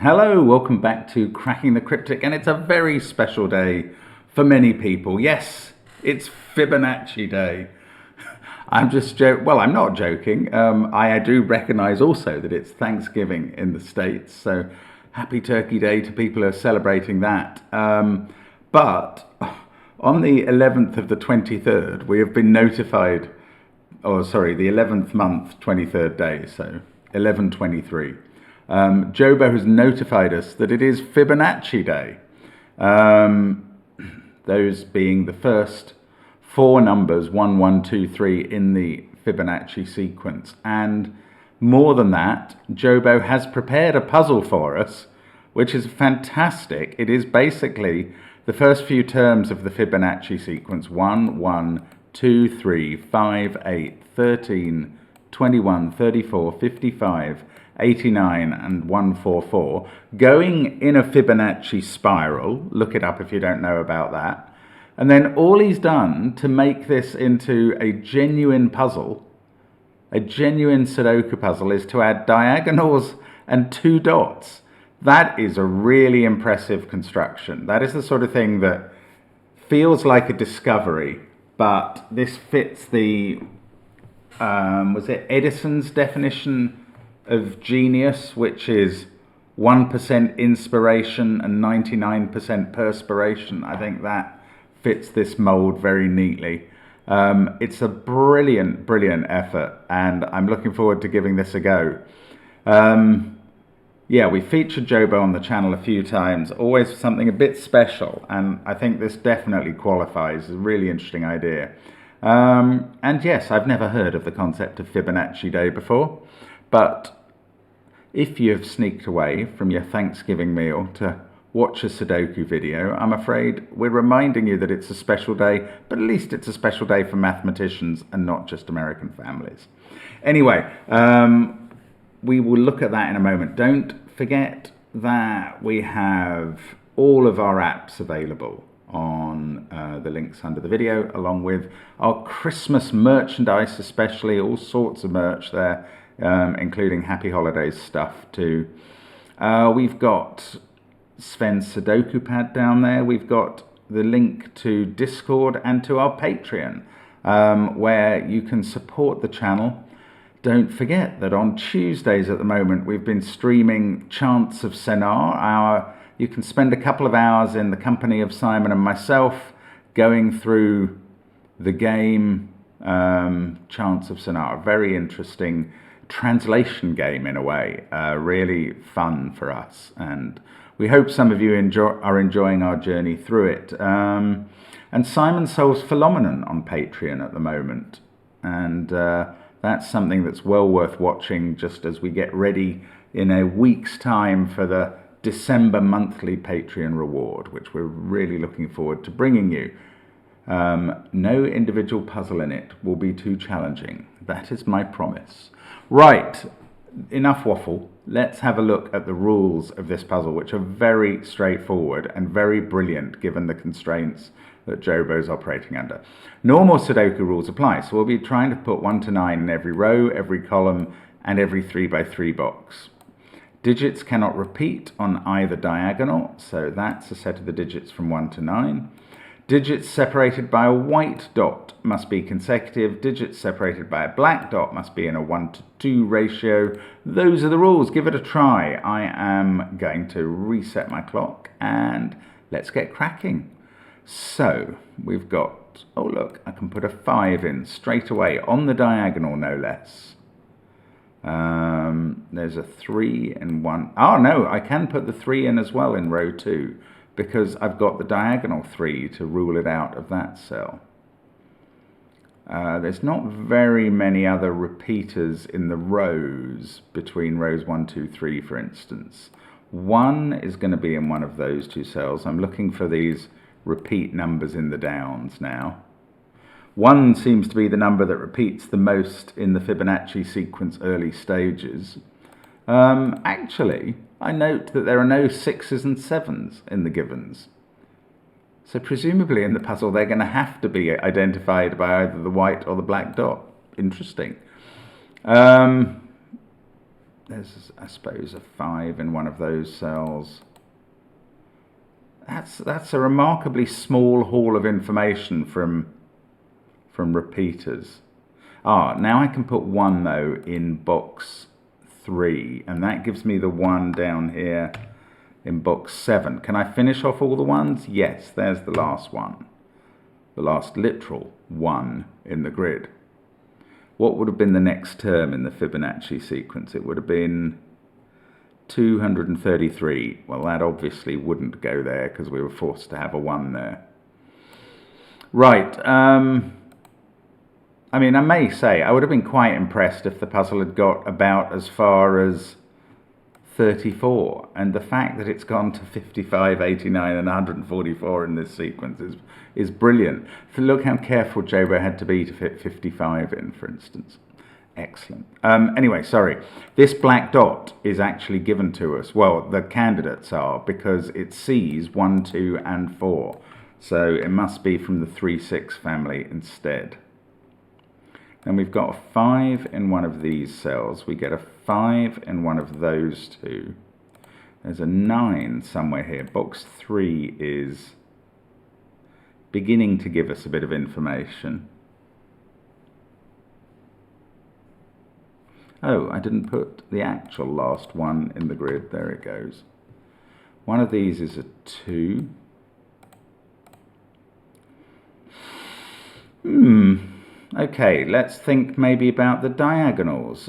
Hello, welcome back to Cracking the Cryptic, and it's a very special day for many people. Yes, it's Fibonacci Day. I'm not joking. I do recognize also that it's Thanksgiving in the States, so happy Turkey Day to people who are celebrating that. But on the 11th of the 23rd, we have been notified, the 11th month, 23rd day, so 11/23. Jobo has notified us that it is Fibonacci Day. Those being the first four numbers, 1, 1, 2, 3 in the Fibonacci sequence. And more than that, Jobo has prepared a puzzle for us, which is fantastic. It is basically the first few terms of the Fibonacci sequence, 1, 1, 2, 3, 5, 8, 13, 21, 34, 55, 89 and 144, going in a Fibonacci spiral. Look it up if you don't know about that. And then all he's done to make this into a genuine puzzle, a genuine Sudoku puzzle, is to add diagonals and 2 dots. That is a really impressive construction. That is the sort of thing that feels like a discovery, but this fits the, was it Edison's definition of genius, which is 1% inspiration and 99% perspiration. I think that fits this mold very neatly. It's a brilliant, brilliant effort, and I'm looking forward to giving this a go. Yeah, we featured Jobo on the channel a few times, always something a bit special, and I think this definitely qualifies. It's a really interesting idea. And yes, I've never heard of the concept of Fibonacci Day before, but if you have sneaked away from your Thanksgiving meal to watch a Sudoku video, I'm afraid we're reminding you that it's a special day, but at least it's a special day for mathematicians and not just American families. Anyway, we will look at that in a moment. Don't forget that we have all of our apps available on the links under the video, along with our Christmas merchandise, especially all sorts of merch there. Including Happy Holidays stuff too. We've got Sven's Sudoku Pad down there. We've got the link to Discord and to our Patreon, where you can support the channel. Don't forget that on Tuesdays at the moment, we've been streaming Chants of Sennaar. You can spend a couple of hours in the company of Simon and myself going through the game Chants of Sennaar. Very interesting translation game in a way, really fun for us, and we hope some of you are enjoying our journey through it. And Simon solves Phenomenon on Patreon at the moment, and that's something that's well worth watching just as we get ready in a week's time for the December monthly Patreon reward, which we're really looking forward to bringing you. No individual puzzle in it will be too challenging. That is my promise. Right, enough waffle. Let's have a look at the rules of this puzzle, which are very straightforward and very brilliant given the constraints that Jobo's operating under. Normal Sudoku rules apply, so we'll be trying to put 1 to 9 in every row, every column, and every 3x3 box. Digits cannot repeat on either diagonal, so that's a set of the digits from 1 to 9. Digits separated by a white dot must be consecutive. Digits separated by a black dot must be in a 1 to 2 ratio. Those are the rules. Give it a try. I am going to reset my clock and let's get cracking. So we've got, oh look, I can put a 5 in straight away on the diagonal, no less. There's a 3 and 1. Oh no, I can put the 3 in as well in row 2. Because I've got the diagonal 3 to rule it out of that cell. There's not very many other repeaters in the rows between rows 1, 2, 3, for instance. 1 is going to be in one of those 2 cells. I'm looking for these repeat numbers in the downs now. 1 seems to be the number that repeats the most in the Fibonacci sequence early stages. Actually, I note that there are no 6s and 7s in the givens. So presumably in the puzzle they're going to have to be identified by either the white or the black dot. Interesting. there's, I suppose, a 5 in one of those cells. That's a remarkably small haul of information from repeaters. Now I can put 1 though in box 3, and that gives me the 1 down here in box 7. Can I finish off all the ones? Yes, there's the last one. The last literal 1 in the grid. What would have been the next term in the Fibonacci sequence? It would have been 233. Well, that obviously wouldn't go there because we were forced to have a 1 there. Right. I mean, I may say I would have been quite impressed if the puzzle had got about as far as 34, and the fact that it's gone to 55, 89 and 144 in this sequence is brilliant. So look how careful Jobo had to be to fit 55 in, for instance. Excellent. Anyway, sorry. This black dot is actually given to us. Well, the candidates are, because it sees 1, 2 and 4. So it must be from the 3, 6 family instead. And we've got a 5 in one of these cells. We get a 5 in one of those two. There's a 9 somewhere here. Box 3 is beginning to give us a bit of information. Oh, I didn't put the actual last one in the grid. There it goes. One of these is a 2. Okay, let's think maybe about the diagonals.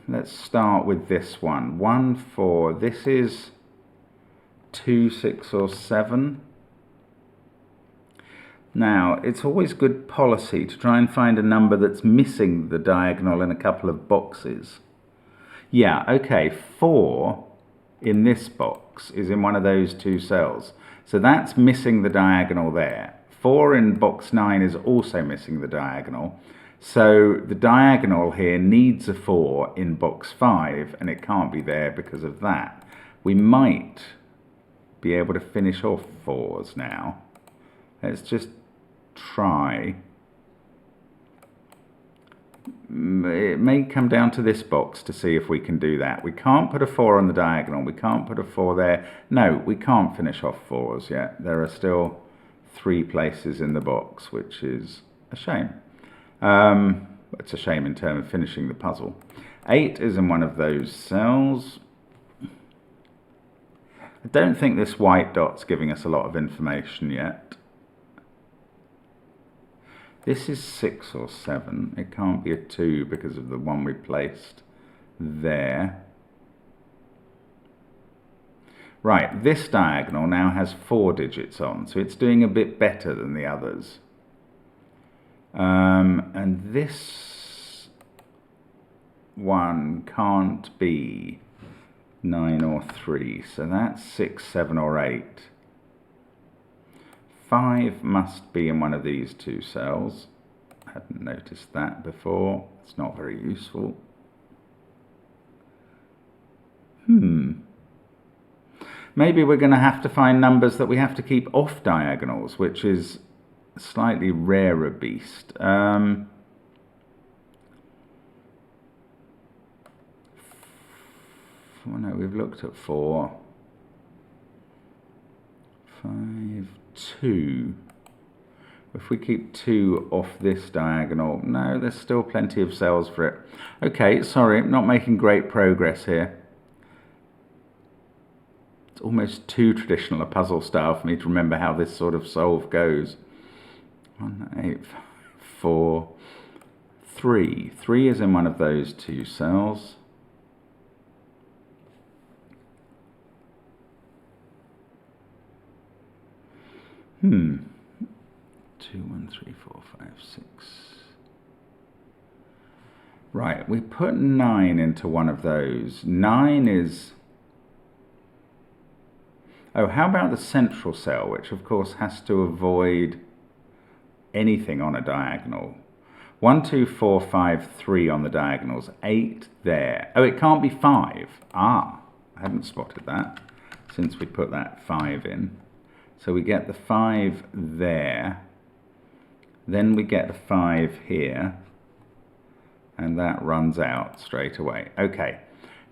Let's start with this one. 1, 4. This is 2, 6 or 7. Now, it's always good policy to try and find a number that's missing the diagonal in a couple of boxes. Yeah, okay, 4 in this box is in one of those 2 cells. So that's missing the diagonal there. 4 in box 9 is also missing the diagonal. So the diagonal here needs a 4 in box 5, and it can't be there because of that. We might be able to finish off 4s now. Let's just try. It may come down to this box to see if we can do that. We can't put a 4 on the diagonal. We can't put a 4 there. No, we can't finish off 4s yet. There are still 3 places in the box, which is a shame. It's a shame in terms of finishing the puzzle. 8 is in one of those cells. I don't think this white dot's giving us a lot of information yet. This is 6 or 7. It can't be a 2 because of the one we placed there. Right, this diagonal now has 4 digits on, so it's doing a bit better than the others. And this one can't be 9 or 3, so that's 6, 7 or 8. 5 must be in one of these 2 cells. I hadn't noticed that before. It's not very useful. Maybe we're going to have to find numbers that we have to keep off diagonals, which is a slightly rarer beast. Oh no, we've looked at 4. 5, 2. If we keep 2 off this diagonal, no, there's still plenty of cells for it. Okay, sorry, not making great progress here. It's almost too traditional a puzzle style for me to remember how this sort of solve goes. 1, 8, 5, 4, 3. 3 is in one of those 2 cells. Hmm. 2, 1, 3, 4, 5, 6. Right, we put 9 into one of those. 9 is... Oh, how about the central cell, which of course has to avoid anything on a diagonal. 1, 2, 4, 5, 3 on the diagonals. 8 there. Oh, it can't be 5. Ah, I hadn't spotted that since we put that 5 in. So we get the 5 there. Then we get the 5 here. And that runs out straight away. Okay.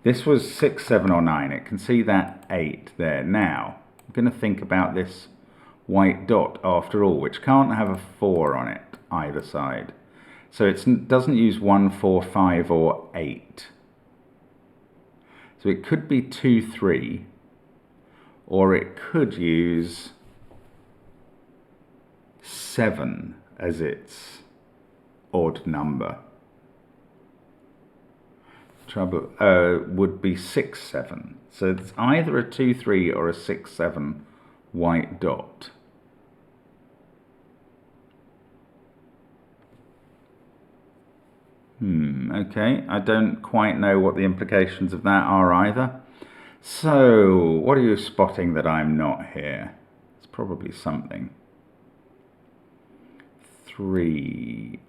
This was 6, 7 or 9. It can see that 8 there. Now, I'm going to think about this white dot after all, which can't have a 4 on it either side. So it doesn't use 1, 4, 5 or 8. So it could be 2, 3, or it could use 7 as its odd number. Trouble would be 6, 7. So it's either a 2, 3 or a 6, 7 white dot. Okay, I don't quite know what the implications of that are either. So, what are you spotting that I'm not here? It's probably something. 3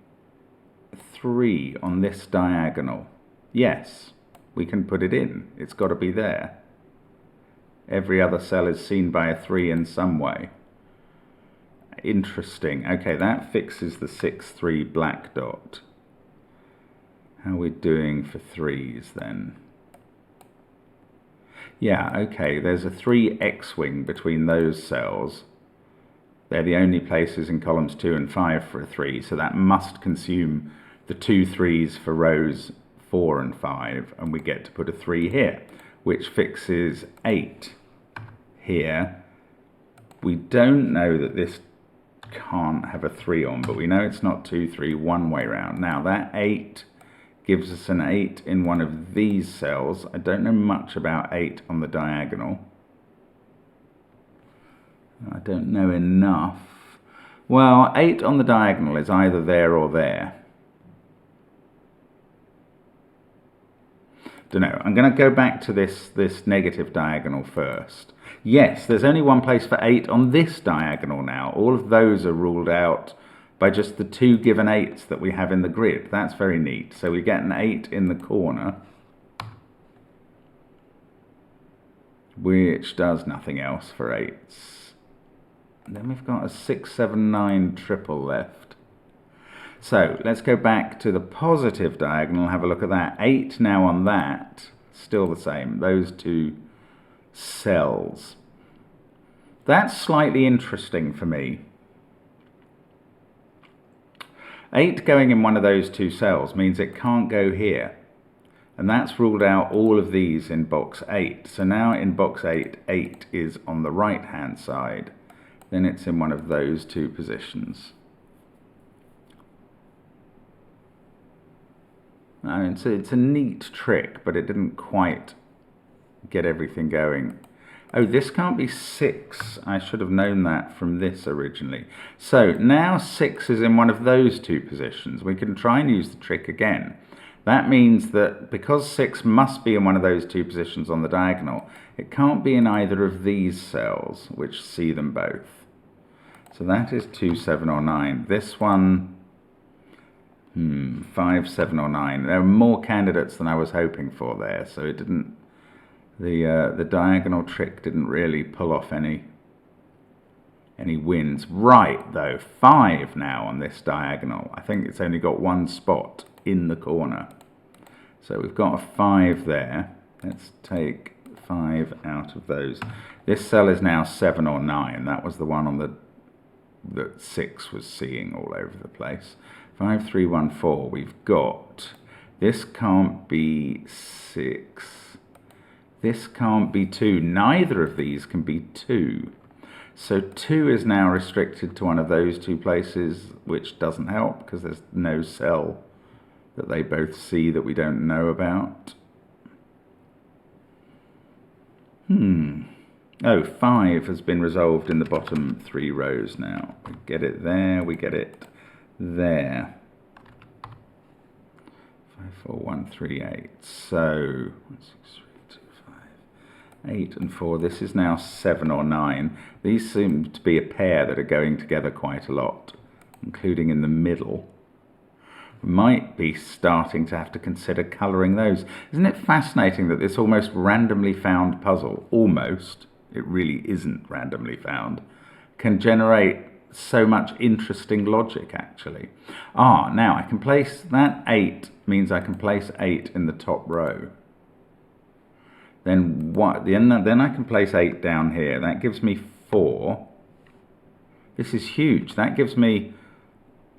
on this diagonal. Yes, we can put it in. It's got to be there. Every other cell is seen by a 3 in some way. Interesting. Okay, that fixes the 6, 3 black dot. How are we doing for 3s then? Yeah, okay, there's a 3 X-wing between those cells. They're the only places in columns 2 and 5 for a 3, so that must consume the 2 3s for rows 4 and 5, and we get to put a 3 here, which fixes 8 here. We don't know that this can't have a 3 on, but we know it's not 2, 3, one way round. Now that 8 gives us an 8 in one of these cells. I don't know much about 8 on the diagonal. I don't know enough. Well, 8 on the diagonal is either there or there. Don't know. I'm going to go back to this negative diagonal first. Yes, there's only one place for 8 on this diagonal now. All of those are ruled out by just the 2 given 8s that we have in the grid. That's very neat. So we get an 8 in the corner, which does nothing else for 8s. And then we've got a 6, 7, 9 triple left. So let's go back to the positive diagonal and have a look at that. 8 now on that, still the same, those 2 cells. That's slightly interesting for me. 8 going in one of those 2 cells means it can't go here. And that's ruled out all of these in box 8. So now in box 8, 8 is on the right hand side. Then it's in one of those 2 positions. I mean, it's a neat trick, but it didn't quite get everything going. Oh, this can't be 6. I should have known that from this originally. So now 6 is in one of those 2 positions. We can try and use the trick again. That means that because 6 must be in one of those 2 positions on the diagonal, it can't be in either of these cells, which see them both. So that is 2, 7 or 9. This one, 5, 7 or 9. There are more candidates than I was hoping for there, so it didn't. The diagonal trick didn't really pull off any wins. Right, though, 5 now on this diagonal. I think it's only got one spot in the corner. So we've got a 5 there. Let's take 5 out of those. This cell is now 7 or 9. That was the one on that 6 was seeing all over the place. 5, 3, 1, 4. We've got, this can't be 6. This can't be 2. Neither of these can be 2. So 2 is now restricted to one of those 2 places, which doesn't help because there's no cell that they both see that we don't know about. Oh, 5 has been resolved in the bottom 3 rows now. We get it there, we get it there. 5, 4, 1, 3, 8. So 8 and 4, this is now 7 or 9. These seem to be a pair that are going together quite a lot, including in the middle. We might be starting to have to consider colouring those. Isn't it fascinating that this almost randomly found puzzle, almost, it really isn't randomly found, can generate so much interesting logic actually. Now I can place, that 8 means I can place 8 in the top row. then what? Then I can place 8 down here. That gives me 4. This is huge. That gives me...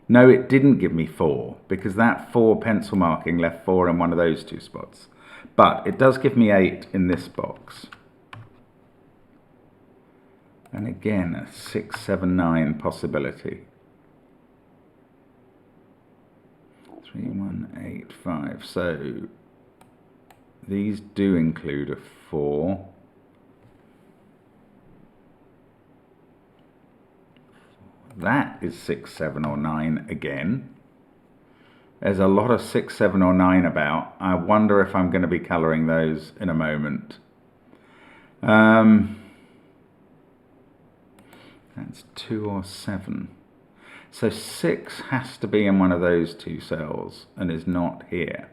No, it didn't give me 4, because that 4 pencil marking left 4 in one of those 2 spots. But it does give me 8 in this box. And again, a 6, 7, 9 possibility. 3, 1, 8, 5. So these do include a 4. That is 6, 7 or 9 again. There's a lot of 6, 7 or 9 about. I wonder if I'm going to be colouring those in a moment. That's 2 or 7. So 6 has to be in one of those 2 cells and is not here.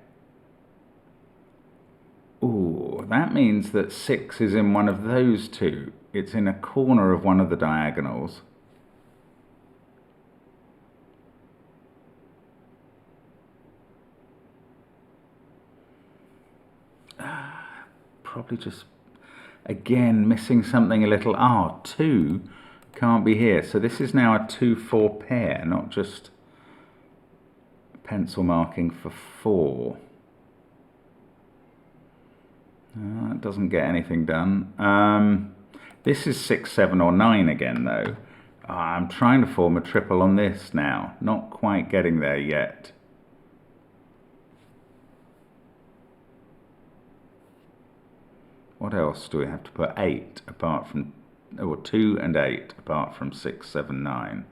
Ooh, that means that 6 is in one of those 2. It's in a corner of one of the diagonals. Probably just, again, missing something a little. 2 can't be here. So this is now a 2-4 pair, not just pencil marking for 4. That doesn't get anything done. This is 6, 7 or 9 again, though. I'm trying to form a triple on this now. Not quite getting there yet. What else do we have to put? 8 apart from, or 2 and 8 apart from 6, 7, 9.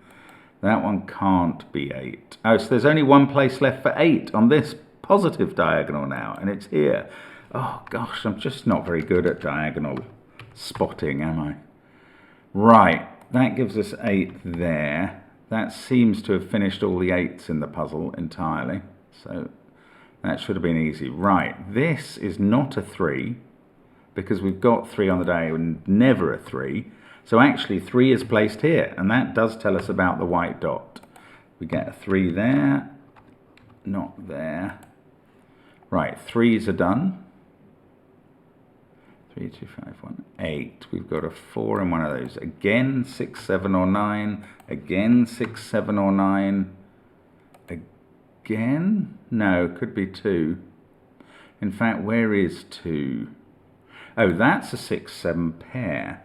That one can't be 8. Oh, so there's only one place left for 8 on this positive diagonal now, and it's here. Oh gosh, I'm just not very good at diagonal spotting, am I? Right, that gives us 8 there. That seems to have finished all the 8s in the puzzle entirely. So that should have been easy. Right, this is not a 3, because we've got 3 on the day and never a 3. So actually 3 is placed here, and that does tell us about the white dot. We get a 3 there, not there. Right, 3s are done. 3, 2, 5, 1, 8. We've got a 4 in one of those. Again, 6, 7 or 9. Again, 6, 7 or 9. Again? No, could be 2. In fact, where is 2? Oh, that's a 6, 7 pair.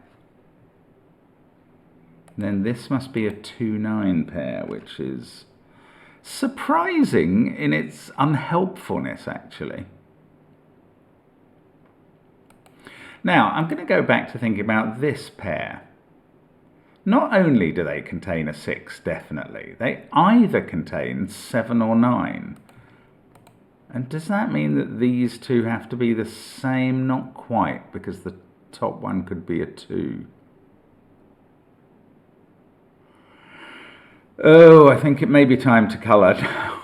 Then this must be a 2, 9 pair, which is surprising in its unhelpfulness, actually. Now, I'm going to go back to thinking about this pair. Not only do they contain a 6, definitely, they either contain 7 or 9. And does that mean that these 2 have to be the same? Not quite, because the top one could be a 2. Oh, I think it may be time to colour now.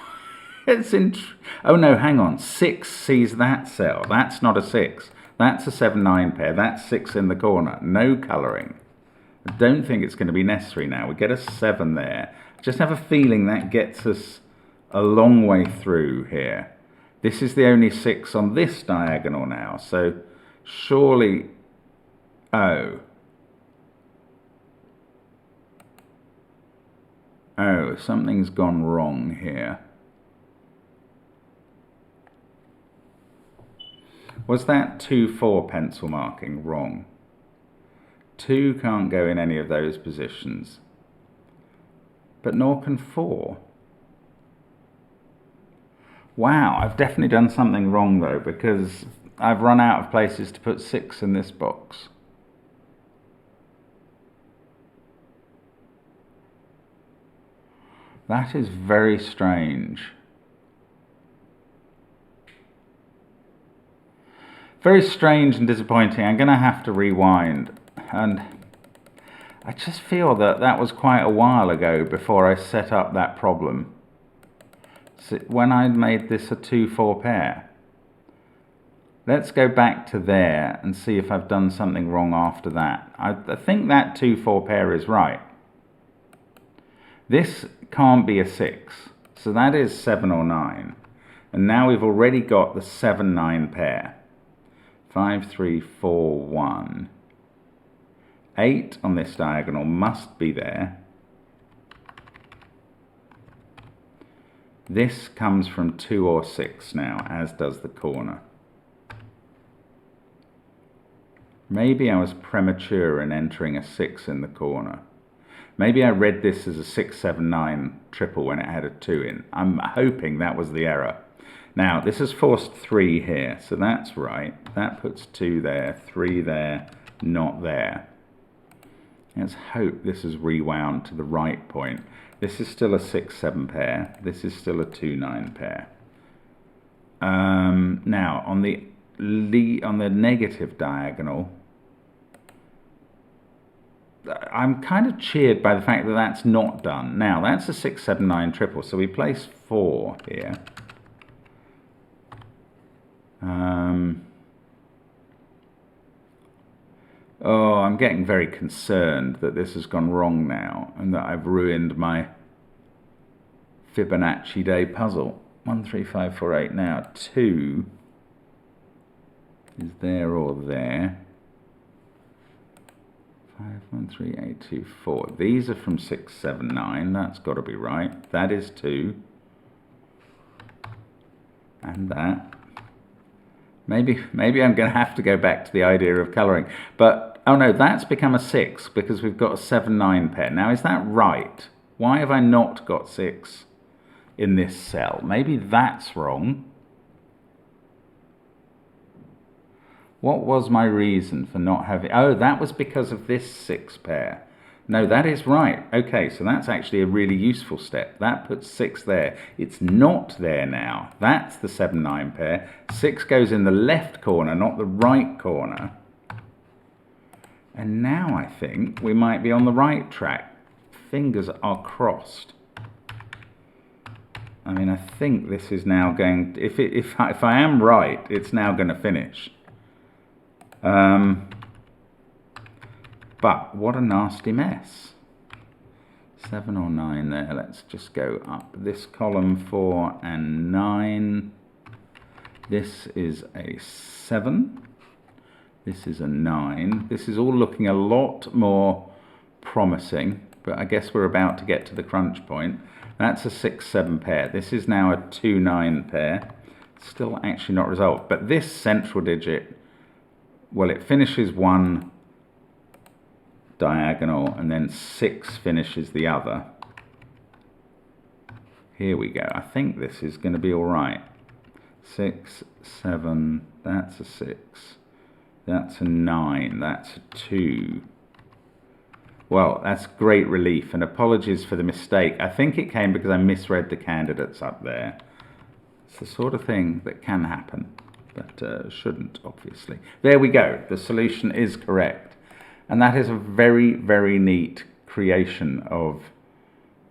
Oh no, hang on. 6 sees that cell. That's not a 6. That's a 7, 9 pair. That's 6 in the corner. No colouring. I don't think it's going to be necessary now. We get a 7 there. I just have a feeling that gets us a long way through here. This is the only 6 on this diagonal now, so surely... Oh, something's gone wrong here. Was that 2, 4 pencil marking wrong? 2 can't go in any of those positions, but nor can 4. Wow, I've definitely done something wrong though, because I've run out of places to put 6 in this box. That is very strange. Very strange and disappointing. I'm going to have to rewind. And I just feel that that was quite a while ago before I set up that problem. So when I made this a 2, 4 pair. Let's go back to there and see if I've done something wrong after that. I think that 2, 4 pair is right. This can't be a 6, so that is 7 or 9. And now we've already got the 7, 9 pair. 5, 3, 4, 1. 8 on this diagonal must be there. This comes from 2 or 6 now, as does the corner. Maybe I was premature in entering a 6 in the corner. Maybe I read this as a 6, 7, 9 triple when it had a 2 in. I'm hoping that was the error. Now, this has forced 3 here, so that's right. That puts 2 there, 3 there, not there. Let's hope this is rewound to the right point. This is still a 6, 7 pair. This is still a 2, 9 pair. Now, on the negative diagonal, I'm kind of cheered by the fact that that's not done. Now, that's a 6, 7, 9 triple, so we place 4 here. Oh, I'm getting very concerned that this has gone wrong now and that I've ruined my Fibonacci day puzzle. 1, 3, 5, 4, 8 now. 2 is there or there. 5, 1, 3, 8, 2, 4. These are from 6, 7, 9. That's got to be right. That is 2. And that. Maybe I'm going to have to go back to the idea of colouring. But, oh no, that's become a 6 because we've got a 7, 9 pair. Now, is that right? Why have I not got 6 in this cell? Maybe that's wrong. What was my reason for not having... Oh, that was because of this 6 pair. No, that is right. Okay, so that's actually a really useful step. That puts 6 there. It's not there now. That's the 7, 9 pair. 6 goes in the left corner, not the right corner. And now I think we might be on the right track. Fingers are crossed. I mean, I think this is now going... If I am right, it's now going to finish. But what a nasty mess. 7 or 9 there. Let's just go up this column. 4 and 9. This is a 7. This is a 9. This is all looking a lot more promising, but I guess we're about to get to the crunch point. That's a 6, 7 pair. This is now a 2, 9 pair. Still actually not resolved. But this central digit, well, it finishes one diagonal and then 6 finishes the other. Here we go. I think this is going to be all right. 6, 7, that's a 6. That's a 9. That's a 2. Well, that's great relief, and apologies for the mistake. I think it came because I misread the candidates up there. It's the sort of thing that can happen, but shouldn't, obviously. There we go. The solution is correct. And that is a very, very neat creation of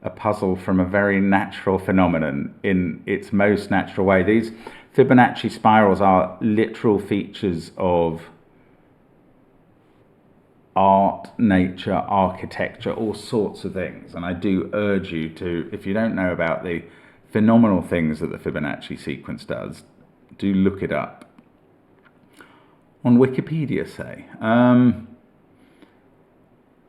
a puzzle from a very natural phenomenon in its most natural way. These Fibonacci spirals are literal features of art, nature, architecture, all sorts of things. And I do urge you to, if you don't know about the phenomenal things that the Fibonacci sequence does, do look it up. On Wikipedia, say.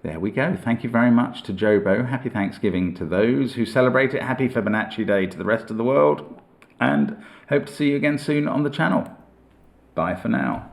There we go. Thank you very much to Jobo. Happy Thanksgiving to those who celebrate it. Happy Fibonacci Day to the rest of the world. And hope to see you again soon on the channel. Bye for now.